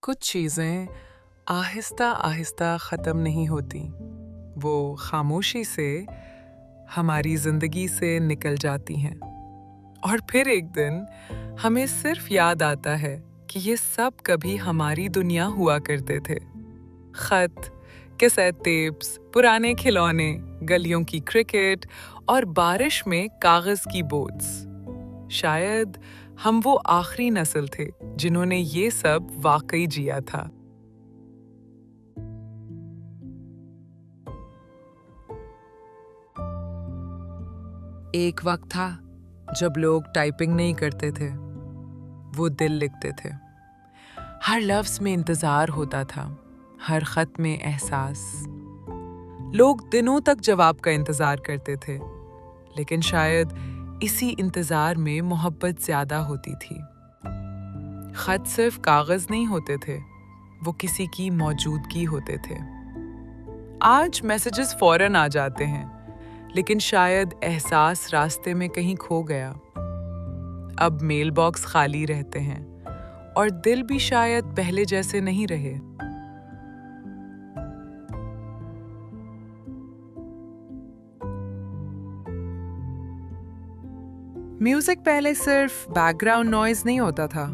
कुछ चीज़ें आहिस्ता आहिस्ता ख़त्म नहीं होती। वो खामोशी से हमारी ज़िंदगी से निकल जाती हैं और फिर एक दिन हमें सिर्फ याद आता है कि ये सब कभी हमारी दुनिया हुआ करते थे। खत, कैसेट टेप्स, पुराने खिलौने, गलियों की क्रिकेट और बारिश में कागज़ की बोट्स। शायद हम वो आखिरी नस्ल थे जिन्होंने ये सब वाकई जिया था। एक वक्त था जब लोग टाइपिंग नहीं करते थे, वो दिल लिखते थे। हर लफ्ज में इंतजार होता था, हर खत में एहसास। लोग दिनों तक जवाब का इंतजार करते थे, लेकिन शायद इसी इंतजार में मोहब्बत ज्यादा होती थी। खत सिर्फ कागज नहीं होते थे, वो किसी की मौजूदगी होते थे। आज मैसेजेस फौरन आ जाते हैं, लेकिन शायद एहसास रास्ते में कहीं खो गया। अब मेल बॉक्स खाली रहते हैं और दिल भी शायद पहले जैसे नहीं रहे। म्यूजिक पहले सिर्फ बैकग्राउंड नॉइज नहीं होता था।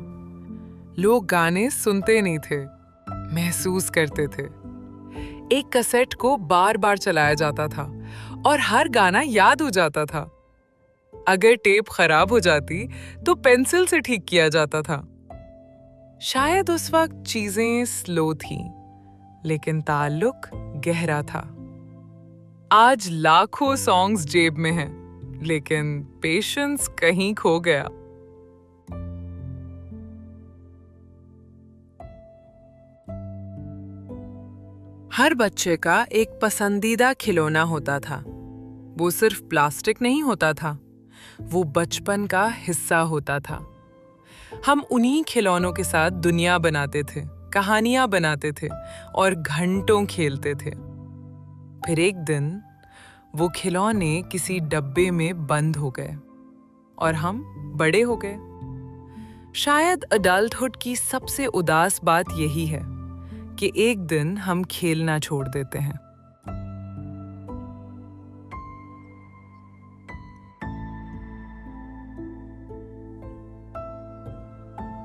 लोग गाने सुनते नहीं थे, महसूस करते थे। एक कैसेट को बार बार चलाया जाता था और हर गाना याद हो जाता था। अगर टेप खराब हो जाती तो पेंसिल से ठीक किया जाता था। शायद उस वक्त चीजें स्लो थीं, लेकिन ताल्लुक गहरा था। आज लाखों सॉन्ग्स जेब में हैं, लेकिन पेशेंस कहीं खो गया। हर बच्चे का एक पसंदीदा खिलौना होता था। वो सिर्फ प्लास्टिक नहीं होता था, वो बचपन का हिस्सा होता था। हम उन्हीं खिलौनों के साथ दुनिया बनाते थे, कहानियां बनाते थे और घंटों खेलते थे। फिर एक दिन वो खिलौने किसी डब्बे में बंद हो गए और हम बड़े हो गए। शायद अडल्टहुड की सबसे उदास बात यही है कि एक दिन हम खेलना छोड़ देते हैं।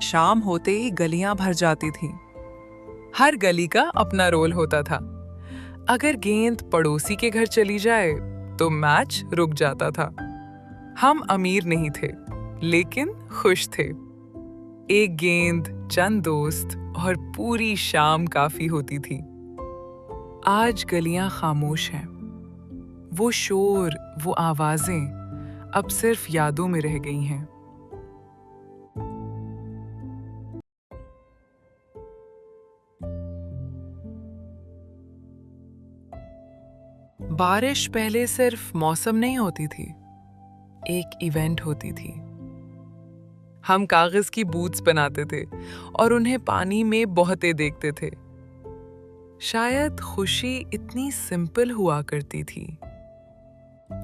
शाम होते ही गलियां भर जाती थीं। हर गली का अपना रोल होता था। अगर गेंद पड़ोसी के घर चली जाए तो मैच रुक जाता था। हम अमीर नहीं थे, लेकिन खुश थे। एक गेंद, चंद दोस्त और पूरी शाम काफी होती थी। आज गलियां खामोश हैं। वो शोर, वो आवाजें अब सिर्फ यादों में रह गई हैं। बारिश पहले सिर्फ मौसम नहीं होती थी, एक इवेंट होती थी। हम कागज की बूट्स बनाते थे और उन्हें पानी में बहते देखते थे। शायद खुशी इतनी सिंपल हुआ करती थी।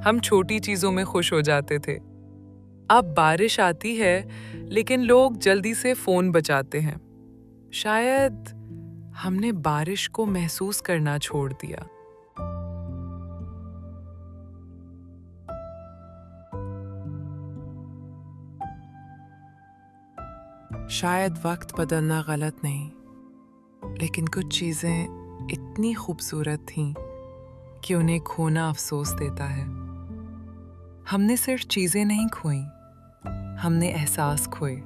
हम छोटी चीजों में खुश हो जाते थे। अब बारिश आती है, लेकिन लोग जल्दी से फोन बचाते हैं। शायद हमने बारिश को महसूस करना छोड़ दिया। शायद वक्त बदलना गलत नहीं, लेकिन कुछ चीजें इतनी खूबसूरत थीं कि उन्हें खोना अफसोस देता है। हमने सिर्फ चीजें नहीं खोई, हमने एहसास खोए।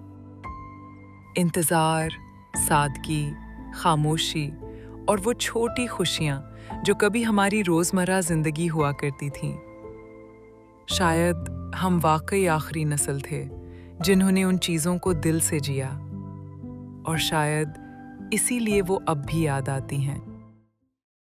इंतजार, सादगी, खामोशी और वो छोटी खुशियां जो कभी हमारी रोजमर्रा जिंदगी हुआ करती थीं। शायद हम वाकई आखिरी नस्ल थे जिन्होंने उन चीजों को दिल से जिया, और शायद इसीलिए वो अब भी याद आती हैं।